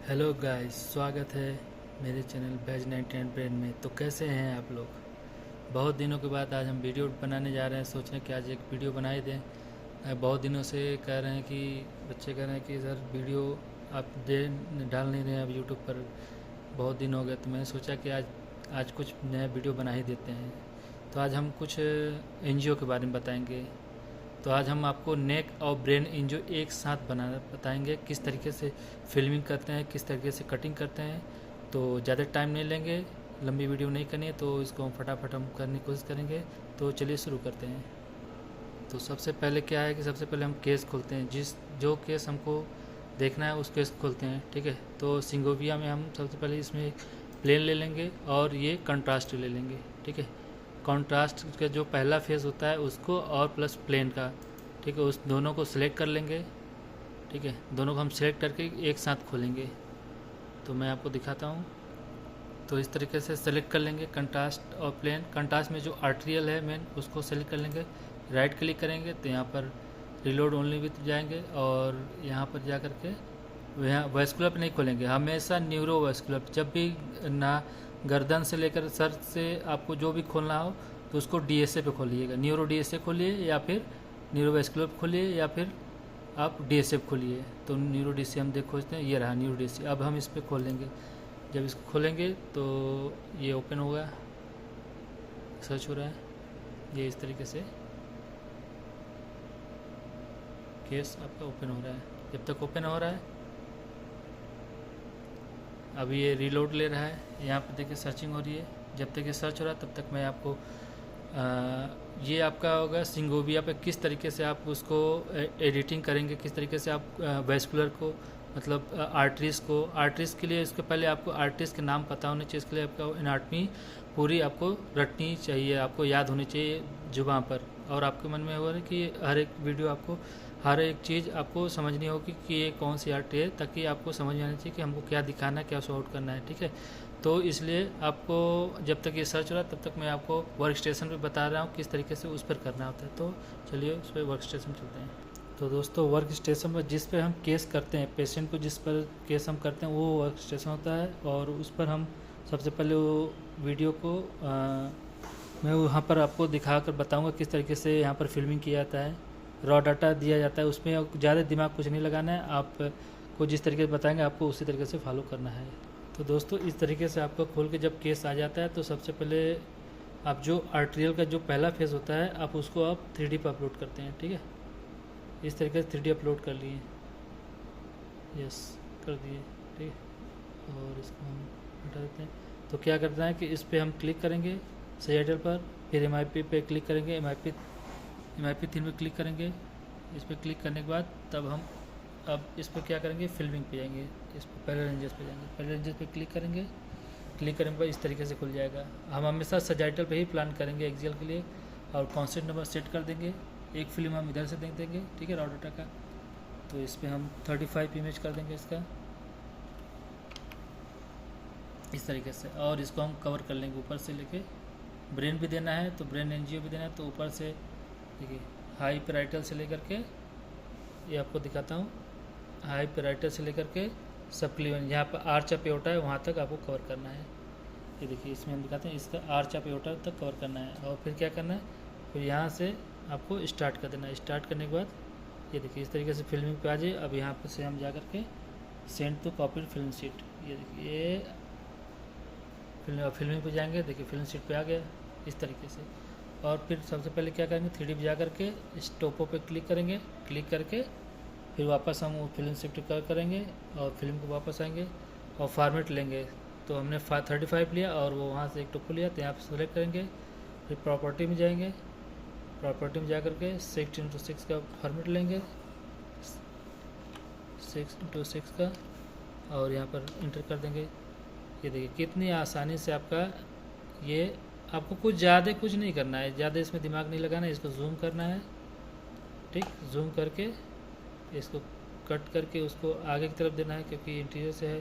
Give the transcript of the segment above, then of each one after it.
Hello guys, स्वागत है मेरे चैनल बैज 99 ब्रेन में। तो कैसे हैं आप लोग? बहुत दिनों के बाद आज हम वीडियो बनाने जा रहे हैं। सोच रहे हैं कि आज एक वीडियो बना ही दें। बहुत दिनों से कह रहे हैं कि बच्चे कह रहे हैं कि सर वीडियो आप डाल नहीं रहे हैं अब यूट्यूब पर, बहुत दिन हो गए। तो मैंने सोचा कि आज कुछ नया वीडियो बना ही देते हैं। तो आज हम कुछ एनजीओ के बारे में बताएंगे। तो आज हम आपको नेक और ब्रेन एनजीओ एक साथ बनाना बताएंगे, किस तरीके से फिल्मिंग करते हैं, किस तरीके से कटिंग करते हैं। तो ज़्यादा टाइम नहीं लेंगे, लंबी वीडियो नहीं करनी है, तो इसको हम फटाफट करने की कोशिश करेंगे। तो चलिए शुरू करते हैं। तो सबसे पहले क्या है कि सबसे पहले हम केस खोलते हैं। जो केस हमको देखना है उस केस खोलते हैं, ठीक है। तो सिंगोविया में हम सबसे पहले इसमें एक प्लेन ले लेंगे और ये कंट्रास्ट ले लेंगे, ठीक है। कॉन्ट्रास्ट का जो पहला फेज होता है उसको और प्लस प्लेन का, ठीक है, उस दोनों को सिलेक्ट कर लेंगे, ठीक है। दोनों को हम सिलेक्ट करके एक साथ खोलेंगे। तो मैं आपको दिखाता हूँ। तो इस तरीके से सेलेक्ट कर लेंगे कंट्रास्ट और प्लेन। कंट्रास्ट में जो आर्टेरियल है मेन उसको सेलेक्ट कर लेंगे, राइट क्लिक करेंगे तो यहाँ पर रिलोड ओनली विथ जाएंगे और यहाँ पर जा कर के यहाँ वेस्कुलर पे नहीं खोलेंगे, हमेशा न्यूरो वेस्कुलर। जब भी ना गर्दन से लेकर सर से आपको जो भी खोलना हो तो उसको डीएसए पे खोलिएगा। न्यूरो डीएसए खोलिए या फिर न्यूरो वेस्कुलर खोलिए या फिर आप डीएसए खोलिए। तो न्यूरो डीएसए हम खोजते हैं, ये रहा न्यूरो डीएसए। अब हम इस पर खोलेंगे। जब इसको खोलेंगे तो ये ओपन होगा, सर्च हो रहा है। ये इस तरीके से केस आपका ओपन हो रहा है। जब तक ओपन हो रहा है अभी ये रीलोड ले रहा है। यहाँ पर देखिए सर्चिंग हो रही है। जब तक ये सर्च हो रहा है तब तक मैं आपको ये आपका होगा सिंगोविया पे किस तरीके से आप उसको एडिटिंग करेंगे, किस तरीके से आप वेस्कुलर को मतलब आर्टरीज के लिए इसके पहले आपको आर्टरीज के नाम पता होने चाहिए। इसके लिए आपका एनाटमी पूरी आपको रटनी चाहिए, आपको याद होनी चाहिए जुबान पर। और आपके मन में होगा कि हर एक वीडियो आपको हर एक चीज़ आपको समझनी होगी कि ये कौन सी आर्ट है, ताकि आपको समझ में आना चाहिए कि हमको क्या दिखाना है, क्या शो आउट करना है, ठीक है। तो इसलिए आपको जब तक ये सर्च हो रहा है तब तक मैं आपको वर्क स्टेशन पर बता रहा हूँ किस तरीके से उस पर करना होता है। तो चलिए उस पर वर्क स्टेशन चलते हैं। तो दोस्तों वर्क स्टेशन पर जिस पर हम केस करते हैं, पेशेंट को जिस पर केस हम करते हैं वो वर्क स्टेशन होता है। और उस पर हम सबसे पहले वो वीडियो को मैं वहाँ पर आपको दिखा कर बताऊँगा किस तरीके से यहाँ पर फिल्मिंग किया जाता है। रॉ डाटा दिया जाता है, उसमें ज़्यादा दिमाग कुछ नहीं लगाना है। आपको जिस तरीके से बताएंगे आपको उसी तरीके से फॉलो करना है। तो दोस्तों इस तरीके से आपका खोल के जब केस आ जाता है तो सबसे पहले आप जो आर्टेरियल का जो पहला फेज़ होता है आप उसको आप 3D पर अपलोड करते हैं, ठीक है। इस तरीके से 3D अपलोड कर लिए, यस कर दिए, ठीक है। और इसको हम हटा देते हैं। तो क्या करना है कि इस पर हम क्लिक करेंगे सेटिल पर, फिर MIP पे क्लिक करेंगे, MIP 3 पे क्लिक करेंगे। इस पर क्लिक करने के बाद तब हम अब इस पर क्या करेंगे, फिल्मिंग पे जाएंगे। इस पर पहले रेंजेस पे जाएंगे, पहले रेंजेस पे क्लिक करेंगे। क्लिक करने के बाद इस तरीके से खुल जाएगा। हम हमेशा सजाइटल पे ही प्लान करेंगे एक्सेल के लिए और कॉन्सेप्ट नंबर सेट कर देंगे। एक फिल्म हम इधर से देख देंगे, ठीक है, रॉ डाटा का। तो इस पर हम 35 इमेज कर देंगे इसका, इस तरीके से। और इसको हम कवर कर लेंगे ऊपर से लेके। ब्रेन भी देना है तो ब्रेन एनजीओ भी देना है, तो ऊपर से देखिए हाई पेराइटल से लेकर के, ये आपको दिखाता हूँ, हाई पेराइटल से लेकर के सबक्लिवन जहाँ पर आर्च ऑफ एओर्टा है वहाँ तक आपको कवर करना है। ये देखिए इसमें हम दिखाते हैं, इसका आर्च ऑफ एओर्टा तक कवर करना है। और फिर क्या करना है, फिर यहाँ से आपको स्टार्ट कर देना है। स्टार्ट करने के बाद ये देखिए इस तरीके से फिल्मिंग पे आ जाए। अब यहाँ पर से हम जा कर के send to copy film sheet, ये देखिए फिल्मिंग पे जाएंगे, देखिए फिल्म शीट पे आ गया इस तरीके से। और फिर सबसे पहले क्या करेंगे, 3D पे जा करके इस टोपो पे क्लिक करेंगे। क्लिक करके फिर वापस हम वो फिल्म शिफ्ट करेंगे और फिल्म को वापस आएंगे और फॉर्मेट लेंगे। तो हमने 35 लिया और वो वहाँ से एक टोपो लिया, तो यहाँ पर सेलेक्ट करेंगे। फिर प्रॉपर्टी में जाएंगे, प्रॉपर्टी में जा करके 6x6 का फॉर्मेट लेंगे, 6x6 का, और यहाँ पर इंटर कर देंगे। ये देखिए कितनी आसानी से आपका ये, आपको कुछ नहीं करना है, ज़्यादा इसमें दिमाग नहीं लगाना है। इसको जूम करना है, ठीक, जूम करके इसको कट करके उसको आगे की तरफ देना है, क्योंकि इंटीरियर से है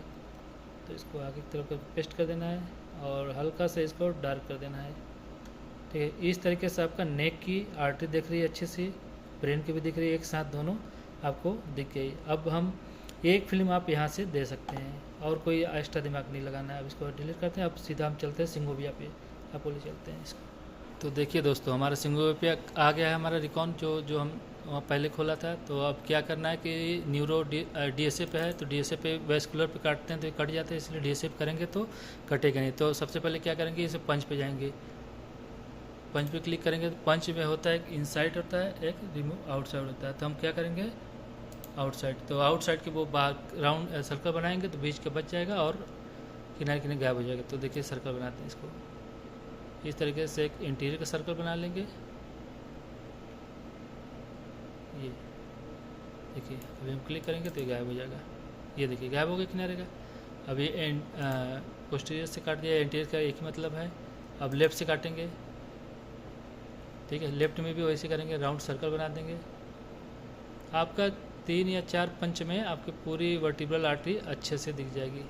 तो इसको आगे की तरफ पेस्ट कर देना है और हल्का से इसको डार्क कर देना है, ठीक है। इस तरीके से आपका नेक की आर्टरी दिख रही है अच्छी सी, ब्रेन की भी दिख रही है, एक साथ दोनों आपको दिख गई। अब हम एक फिल्म आप यहाँ से दे सकते हैं और कोई एक्स्ट्रा दिमाग नहीं लगाना है। अब इसको डिलीट करते हैं। अब सीधा हम चलते हैं सिंगोविया पे, अपोलो चलते हैं इसको। तो देखिए दोस्तों, हमारा सिंगोविया पे आ गया है हमारा रिकॉन जो हम वहाँ पहले खोला था। तो अब क्या करना है कि न्यूरो डीएसए पे है, तो डीएसए पे वेस्कुलर पे काटते हैं तो ये कट जाते हैं, इसलिए डीएसए पे करेंगे तो कटेगा नहीं। तो सबसे पहले क्या करेंगे, इसे पंच पे जाएंगे, पंच पे क्लिक करेंगे। तो पंच में होता है एक इनसाइड होता है, एक रिमूव आउटसाइड होता है। तो हम क्या करेंगे, आउटसाइड। तो आउटसाइड के वो राउंड सर्कल बनाएंगे तो बीच का बच जाएगा और किनारे किनारे गायब हो जाएगा। तो देखिए सर्कल बनाते हैं इसको, इस तरीके से एक इंटीरियर का सर्कल बना लेंगे। ये देखिए अभी हम क्लिक करेंगे तो ये गायब हो जाएगा। ये देखिए गायब हो गया किनारे का। अब ये पोस्टीरियर से काट दिया, इंटीरियर का एक ही मतलब है। अब लेफ्ट से काटेंगे, ठीक है, लेफ्ट में भी वैसे करेंगे, राउंड सर्कल बना देंगे। आपका 3 या 4 पंच में आपकी पूरी वर्टिब्रल आर्टरी अच्छे से दिख जाएगी,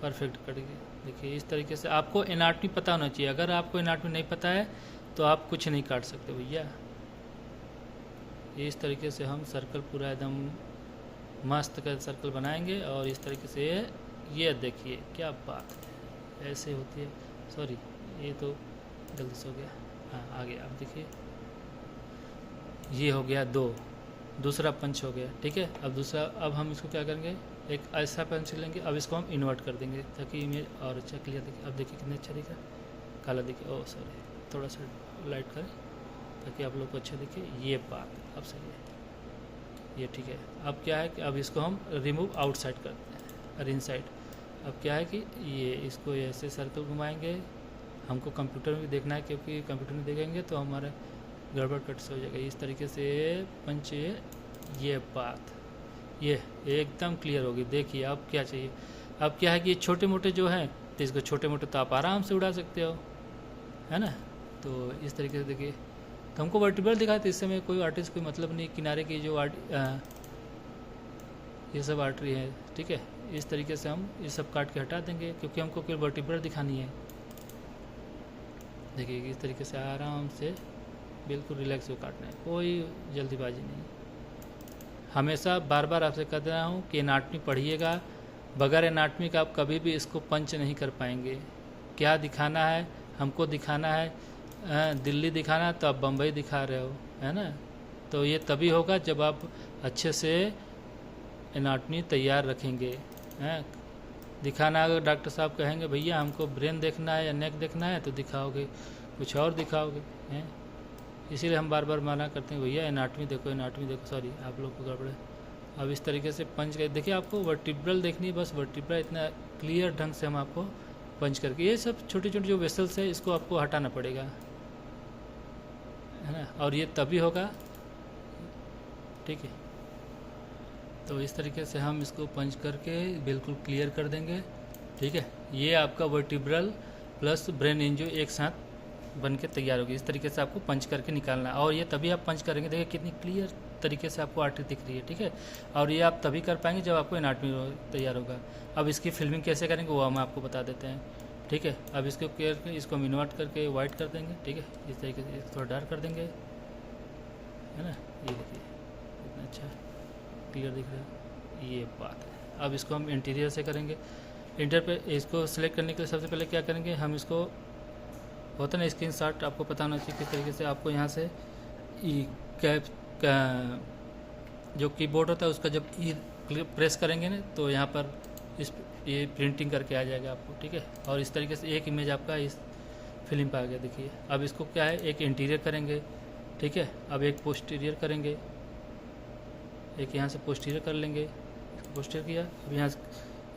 परफेक्ट कटेगी। देखिए इस तरीके से आपको एनाटॉमी पता होना चाहिए। अगर आपको एनाटॉमी नहीं पता है तो आप कुछ नहीं काट सकते भैया। इस तरीके से हम सर्कल पूरा एकदम मस्त का सर्कल बनाएंगे। और इस तरीके से ये देखिए क्या बात है, ऐसे होती है। सॉरी ये तो गलती से हो गया, हाँ आ गया। अब देखिए ये हो गया दूसरा पंच हो गया, ठीक है। अब दूसरा, अब हम इसको क्या करेंगे, एक ऐसा पंच लेंगे। अब इसको हम इन्वर्ट कर देंगे ताकि इमेज और अच्छा क्लियर दिखे। अब देखिए कितना अच्छा दिखा, काला दिखे। ओह सॉरी, थोड़ा सा लाइट करें ताकि आप लोग को अच्छा दिखे। ये बात अब सही है, ये ठीक है। अब क्या है कि अब इसको हम रिमूव आउटसाइड करते हैं और इनसाइड। अब क्या है कि ये इसको ऐसे सर्कल घुमाएंगे। हमको कंप्यूटर में देखना है क्योंकि कंप्यूटर में देखेंगे तो हमारा गड़बड़ कट से हो जाएगा। इस तरीके से पंच, ये बात ये एकदम क्लियर होगी। देखिए अब क्या चाहिए, अब क्या है कि ये छोटे मोटे जो हैं तो इसको छोटे मोटे तो आप आराम से उड़ा सकते हो, है ना। तो इस तरीके से देखिए, तो हमको वर्टिब्रल दिखाया तो इससे में कोई आर्टिस्ट कोई मतलब नहीं। किनारे की जो ये सब आर्टरी है, ठीक है। इस तरीके से हम ये सब काट के हटा देंगे क्योंकि हमको कोई वर्टिब्रल दिखानी है। देखिए इस तरीके से आराम से बिल्कुल रिलैक्स हो काटना है, कोई जल्दीबाजी नहीं। हमेशा बार बार आपसे कह रहा हूँ कि एनाटॉमी पढ़िएगा। बगैर एनाटॉमी का आप कभी भी इसको पंच नहीं कर पाएंगे। क्या दिखाना है, हमको दिखाना है दिल्ली दिखाना है तो आप बम्बई दिखा रहे हो, है ना। तो ये तभी होगा जब आप अच्छे से एनाटॉमी तैयार रखेंगे, हैं। दिखाना, अगर डॉक्टर साहब कहेंगे भैया हमको ब्रेन देखना है या नेक देखना है तो दिखाओगे, कुछ और दिखाओगे, हैं। इसीलिए हम बार बार मना करते हैं भैया एनाटॉमी देखो, एनाटॉमी देखो। सॉरी आप लोग को गड़बड़ है। अब इस तरीके से पंच कर देखिए, आपको वर्टिब्रल देखनी है, बस वर्टिब्रल इतना क्लियर ढंग से हम आपको पंच करके, ये सब छोटे छोटे जो वेसल्स है इसको आपको हटाना पड़ेगा, है ना। और ये तभी होगा, ठीक है। तो इस तरीके से हम इसको पंच करके बिल्कुल क्लियर कर देंगे, ठीक है। ये आपका वर्टिब्रल प्लस ब्रेन एंजियो एक साथ बन के तैयार होगी। इस तरीके से आपको पंच करके निकालना है और ये तभी आप पंच करेंगे। देखिए कितनी क्लियर तरीके से आपको आर्टरी दिख रही है, ठीक है। और ये आप तभी कर पाएंगे जब आपको एनाटॉमी तैयार होगा। अब इसकी फिल्मिंग कैसे करेंगे वो हम आपको बता देते हैं, ठीक है। अब इसको क्लियर कर, इसको हम इन्वर्ट करके वाइट कर देंगे, ठीक है। इस तरीके से थोड़ा डार्क कर देंगे, है ना। ये देखिए कितना अच्छा क्लियर दिख रहा है, ये बात है। अब इसको हम इंटीरियर से करेंगे। इंटीरियर पे इसको सिलेक्ट करने के लिए सबसे पहले क्या करेंगे, हम इसको होता है ना स्क्रीन शॉट, आपको पता होना चाहिए किस तरीके से आपको यहाँ से कैप जो कीबोर्ड होता है उसका जब प्रेस करेंगे ना तो यहाँ पर ये प्रिंटिंग करके आ जाएगा आपको, ठीक है। और इस तरीके से एक इमेज आपका इस फिल्म पे आ गया, देखिए। अब इसको क्या है, एक इंटीरियर करेंगे, ठीक है। अब एक पोस्टीरियर करेंगे, एक यहाँ से पोस्टीरियर कर लेंगे, पोस्टीरियर किया। अब यहाँ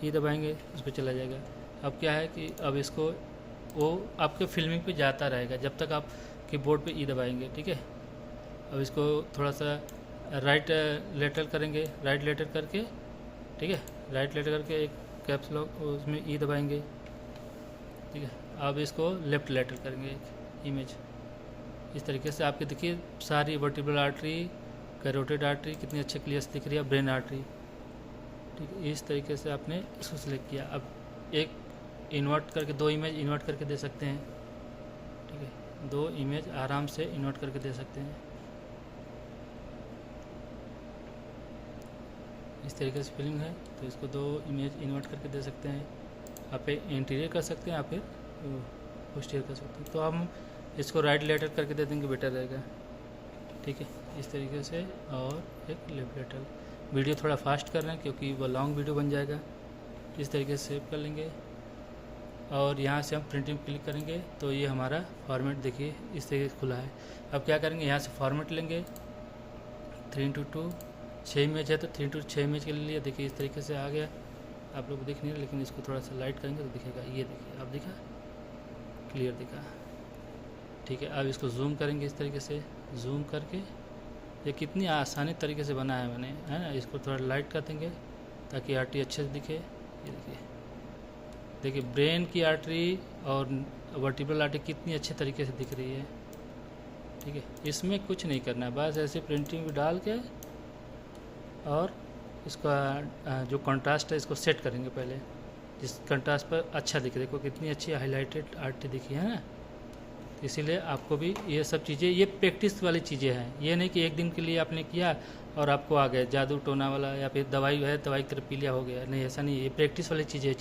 ये दबाएंगे, उस पर चला जाएगा। अब क्या है कि अब इसको वो आपके फिल्मिंग पे जाता रहेगा जब तक आप कीबोर्ड पे ई दबाएंगे, ठीक है। अब इसको थोड़ा सा राइट लेटर करेंगे, राइट लेटर करके, ठीक है, राइट लेटर करके एक कैप्स लॉक उसमें ई दबाएंगे, ठीक है। अब इसको लेफ्ट लेटर करेंगे एक इमेज। इस तरीके से आपके देखिए सारी वर्टिब्रल आर्टरी, कैरोटिड आर्टरी कितनी अच्छी क्लियर दिख रही है, ब्रेन आर्टरी, ठीक है। इस तरीके से आपने इसको सिलेक्ट किया। अब एक इन्वर्ट करके, 2 इमेज इन्वर्ट करके दे सकते हैं, ठीक है। 2 इमेज आराम से इन्वर्ट करके दे सकते हैं। इस तरीके से फिल्म है, तो इसको 2 इमेज इन्वर्ट करके दे सकते हैं। आप इंटीरियर कर सकते हैं या फिर पोस्टीरियर कर सकते हैं। तो हम इसको राइट लेटर करके दे देंगे, बेटर रहेगा। ठीक है, इस तरीके से। और एक लेफ्ट लेटर। वीडियो थोड़ा फास्ट कर रहे हैं क्योंकि वो लॉन्ग वीडियो बन जाएगा। इस तरीके से सेव कर लेंगे और यहाँ से हम प्रिंटिंग क्लिक करेंगे तो ये हमारा फॉर्मेट देखिए इस तरीके से खुला है। अब क्या करेंगे, यहाँ से फॉर्मेट लेंगे 3:2, 6 इमेज है तो 3:6 इमेज के लिए देखिए इस तरीके से आ गया। आप लोग देख नहीं रहे, लेकिन इसको थोड़ा सा लाइट करेंगे तो दिखेगा। ये देखिए, आप दिखा, क्लियर दिखा। ठीक है, अब इसको जूम करेंगे इस तरीके से। जूम करके ये कितनी आसानी तरीके से बना है मैंने, है ना। इसको थोड़ा लाइट कर देंगे ताकि आर्टरी अच्छे से दिखे। ये देखिए ब्रेन की आर्टरी और वर्टिब्रल आर्टरी कितनी अच्छे तरीके से दिख रही है। ठीक है, इसमें कुछ नहीं करना है, बस ऐसे प्रिंटिंग डाल के और इसका जो कंट्रास्ट है इसको सेट करेंगे पहले, जिस कंट्रास्ट पर अच्छा दिखे। देखो कितनी अच्छी हाईलाइटेड आर्टरी दिखी है ना। इसीलिए आपको भी ये सब चीज़ें, ये प्रैक्टिस वाली चीज़ें हैं। ये नहीं कि एक दिन के लिए आपने किया और आपको आ गए जादू टोना वाला, या फिर दवाई है दवाई की तरफ पी लिया हो गया। नहीं, ऐसा नहीं है। ये प्रैक्टिस वाली चीज़ें।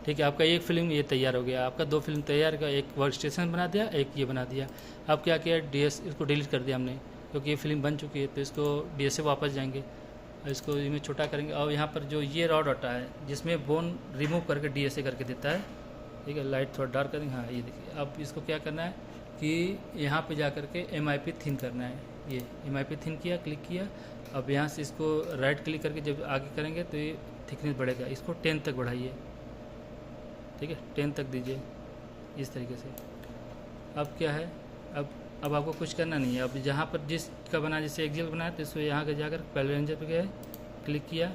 ठीक है, आपका एक फिल्म ये तैयार हो गया, आपका 2 फिल्म तैयार का, एक वर्क स्टेशन बना दिया, एक ये बना दिया। अब क्या किया, DS इसको डिलीट कर दिया हमने क्योंकि ये फिल्म बन चुकी है। तो इसको DS से वापस जाएंगे, इसको इमेज छोटा करेंगे और यहाँ पर जो ये रॉ डाटा है जिसमें बोन रिमूव करके DS से करके देता है। ठीक है, लाइट थोड़ा डार्क करेंगे। हाँ, ये देखिए। अब इसको क्या करना है कि यहाँ पे जा करके MIP थिन करना है। ये MIP थिन किया, क्लिक किया। अब यहाँ से इसको राइट क्लिक करके जब आगे करेंगे तो ये थिकनेस बढ़ेगा। इसको 10 तक बढ़ाइए। ठीक है, 10 तक दीजिए इस तरीके से। अब क्या है, अब आपको कुछ करना नहीं है। अब जहाँ पर जिसका बना, जैसे एक्सेल बनाया तो इसको यहाँ के जाकर पहले रेंजर पे गए, क्लिक किया।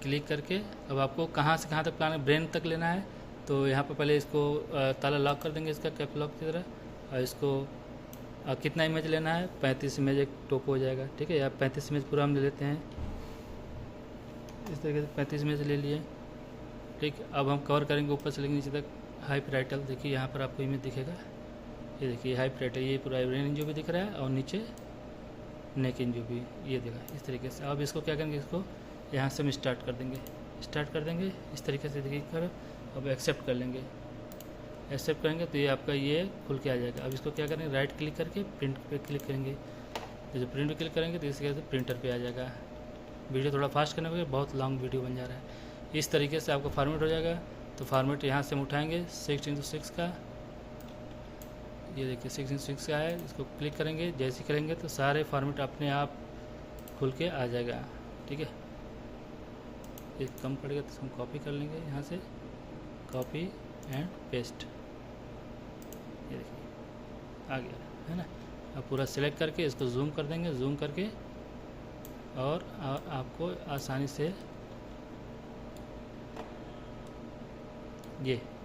क्लिक करके अब आपको कहाँ से कहाँ तक प्लान, ब्रेन तक लेना है तो यहाँ पर पहले इसको ताला लॉक कर देंगे इसका, कैप लॉक की तरह। और इसको कितना इमेज लेना है, 35 इमेज एक टोप हो जाएगा। ठीक है, या 35 इमेज पूरा हम ले लेते हैं। इस तरीके से 35 इमेज ले लिए। ठीक, अब हम कवर करेंगे ऊपर से लेकर नीचे तक। हाई पैराइटल देखिए, यहाँ पर आपको इमेज दिखेगा। ये देखिए हाई पैराइटल, ये पूरा ब्रेन जो भी दिख रहा है और नीचे नेक जो भी ये देखा इस तरीके से। अब इसको क्या करेंगे, इसको यहाँ से हम स्टार्ट कर देंगे इस तरीके से। देखिए कर, अब एक्सेप्ट कर लेंगे। एक्सेप्ट करेंगे तो ये आपका ये खुल के आ जाएगा। अब इसको क्या करेंगे, राइट क्लिक करके प्रिंट पे क्लिक करेंगे। तो जब प्रिंट पे क्लिक करेंगे तो इसके प्रिंटर पे आ जाएगा। वीडियो थोड़ा फास्ट करने पर बहुत लॉन्ग वीडियो बन जा रहा है। इस तरीके से आपका फॉर्मेट हो जाएगा। तो फॉर्मेट यहाँ से हम उठाएंगे 6x6 का। ये देखिए 6x6 का है, इसको क्लिक करेंगे। जैसे करेंगे तो सारे फॉर्मेट अपने आप खुल के आ जाएगा। ठीक है, ये कम पड़ेगा तो हम कॉपी कर लेंगे यहाँ से, कॉपी एंड पेस्ट। ये देखिए आ गया है ना। अब पूरा सेलेक्ट करके इसको जूम कर देंगे, जूम करके और आपको आसानी से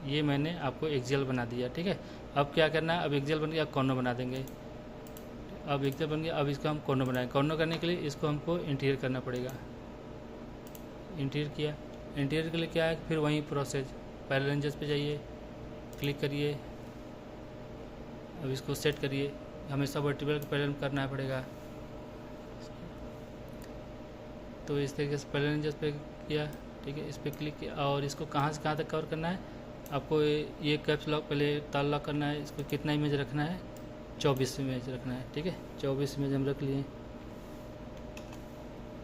ये मैंने आपको एक्सेल बना दिया। ठीक है, अब क्या करना है, अब एक्सेल बन गया, कॉर्नर बना देंगे। अब एक्सेल बन गया, अब इसको हम कॉर्नर बनाएंगे। कॉर्नर करने के लिए इसको हमको इंटीरियर करना पड़ेगा। इंटीरियर किया, इंटीरियर के लिए क्या है, फिर वही प्रोसेस, पहले रेंजेस पे जाइए, क्लिक करिए। अब इसको सेट करिए, हमेशा वर्टिकल पहले करना पड़ेगा। तो इस तरीके से पहले रेंजेस पे किया। ठीक है, इस पर क्लिक किया और इसको कहाँ से कहाँ तक कवर करना है, आपको ये कैप्स लॉक पहले ताल लॉक करना है। इसको कितना इमेज रखना है, 24 इमेज रखना है। ठीक है, 24 इमेज हम रख लिए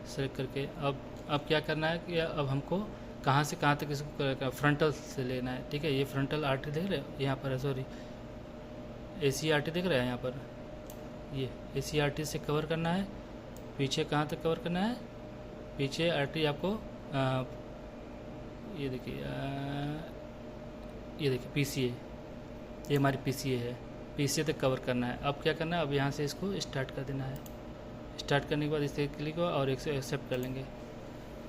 सेलेक्ट करके। अब क्या करना है कि अब हमको कहाँ से कहाँ तक इसको फ्रंटल से लेना है। ठीक है, ये फ्रंटल आर्टरी देख रहे हो यहाँ पर है, सॉरी AC आर्टरी देख रहे हैं यहाँ पर, ये AC आर्टरी से कवर करना है। पीछे कहाँ तक कवर करना है, पीछे आर्टरी आपको ये देखिए PCA, ये हमारी PCA है, PCA तक कवर करना है। अब क्या करना है, अब यहाँ से इसको स्टार्ट कर देना है। स्टार्ट करने के बाद इस पर क्लिक हुआ और एक्सेप्ट कर लेंगे।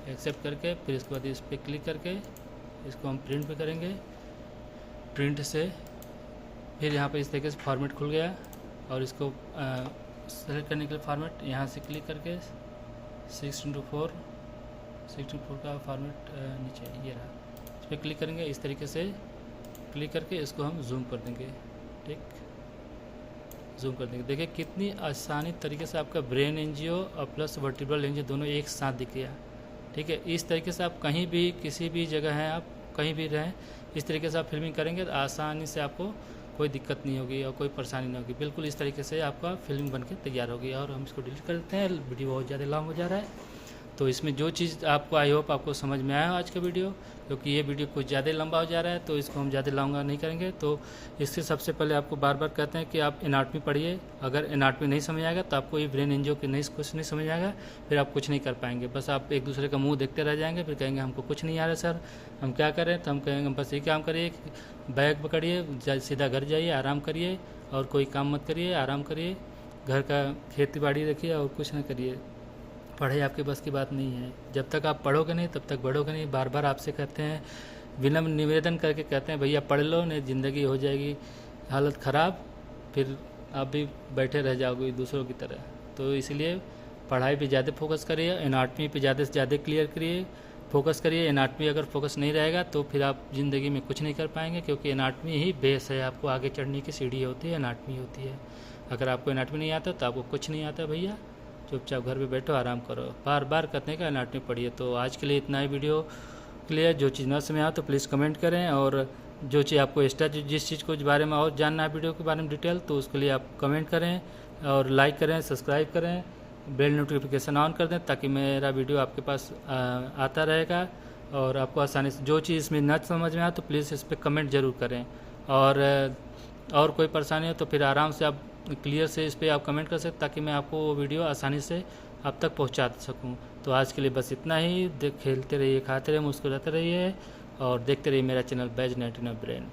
एक्सेप्ट करके फिर इसके बाद इस पर क्लिक करके इसको हम प्रिंट पे करेंगे। प्रिंट से फिर यहाँ पे इस तरीके से फॉर्मेट खुल गया और इसको सेलेक्ट करने के लिए फॉर्मेट यहाँ से क्लिक करके 6x4 का फॉर्मेट नीचे ये रहा, इस पर क्लिक करेंगे। इस तरीके से क्लिक करके इसको हम जूम कर देंगे। ठीक, जूम कर देंगे। देखिए कितनी आसानी तरीके से आपका ब्रेन एंजियो और प्लस वर्टिब्रल एंजियो दोनों एक साथ दिख गया। ठीक है, इस तरीके से आप कहीं भी किसी भी जगह हैं, आप कहीं भी रहें, इस तरीके से आप फिल्मिंग करेंगे तो आसानी से आपको कोई दिक्कत नहीं होगी और कोई परेशानी नहीं होगी। बिल्कुल इस तरीके से आपका फिल्म बन के तैयार होगी। और हम इसको डिलीट करते हैं, वीडियो बहुत ज़्यादा लॉन्ग हो जा रहा है। तो इसमें जो चीज़ आपको आई होप आपको समझ में आया आज का वीडियो, क्योंकि ये वीडियो कुछ ज़्यादा लंबा हो जा रहा है तो इसको हम ज़्यादा लंबा नहीं करेंगे। तो इससे सबसे पहले आपको बार बार कहते हैं कि आप एनाटॉमी पढ़िए। अगर एनाटॉमी नहीं समझ आएगा तो आपको ये ब्रेन एंजियो की कुछ नहीं समझ आएगा, फिर आप कुछ नहीं कर पाएंगे। बस आप एक दूसरे का मुंह देखते रह जाएंगे, फिर कहेंगे हमको कुछ नहीं आ रहा सर, हम क्या करें। तो हम कहेंगे बस ये काम करिए, बैग पकड़िए, सीधा घर जाइए, आराम करिए और कोई काम मत करिए, आराम करिए, घर का खेती बाड़ी रखिए और कुछ ना करिए। पढ़ाई आपके बस की बात नहीं है। जब तक आप पढ़ोगे नहीं तब तक बढ़ोगे नहीं। बार बार आपसे कहते हैं, विनम्र निवेदन करके कहते हैं भैया पढ़ लो, नहीं ज़िंदगी हो जाएगी हालत ख़राब, फिर आप भी बैठे रह जाओगे दूसरों की तरह। तो इसलिए पढ़ाई पे ज़्यादा फोकस करिए, एनाटॉमी पे ज़्यादा से ज़्यादा क्लियर करिए, फोकस करिए। एनाटॉमी अगर फोकस नहीं रहेगा तो फिर आप ज़िंदगी में कुछ नहीं कर पाएंगे, क्योंकि एनाटॉमी ही बेस है। आपको आगे चढ़ने की सीढ़ी होती है, एनाटॉमी होती है। अगर आपको एनाटॉमी नहीं आता तो आपको कुछ नहीं आता भैया, चुपचाप घर पे बैठो, आराम करो। बार बार कहने का एनाटॉमी पढ़िए। तो आज के लिए इतना ही वीडियो क्लियर। जो चीज़ न समझ आए तो प्लीज़ कमेंट करें, और जो चीज़ आपको एक्स्ट्रा जिस चीज़ को बारे में और जानना है वीडियो के बारे में डिटेल, तो उसके लिए आप कमेंट करें और लाइक करें, सब्सक्राइब करें, बेल नोटिफिकेशन ऑन कर दें, ताकि मेरा वीडियो आपके पास आता रहेगा और आपको आसानी से। जो चीज़ इसमें न समझ में आए तो प्लीज़ इस पर कमेंट ज़रूर करें। और कोई परेशानी हो तो फिर आराम से आप क्लियर से इस पर आप कमेंट कर सकते, ताकि मैं आपको वो वीडियो आसानी से आप तक पहुंचा सकूं। तो आज के लिए बस इतना ही। खेलते रहिए, खाते रहिए, मुस्कुराते रहिए और देखते रहिए मेरा चैनल बैज 99 ब्रेन।